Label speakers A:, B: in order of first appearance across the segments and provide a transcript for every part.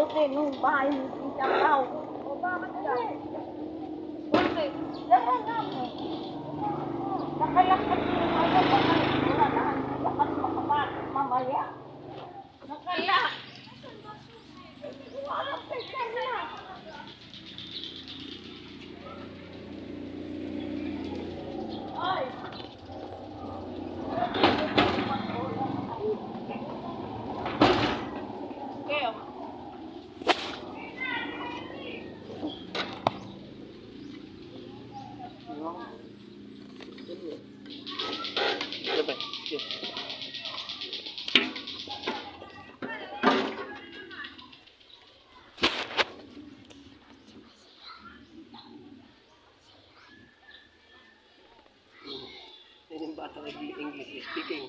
A: din yung bahay ni Tita Pao. O bakit yan? Bakit? Dahil nga mo. Nakalakad yung ano, wala na ang lakas makabat mamaya. Nakala. Walang pesa na. Ay. Keo.
B: Yung bata English speaking.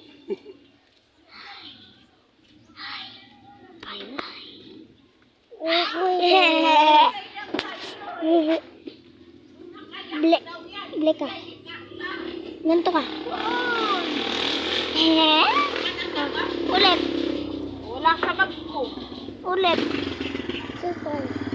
C: Blek ka. Ganto ka. Ulit.
A: Wala sa bag ko.
C: Ulit. Super.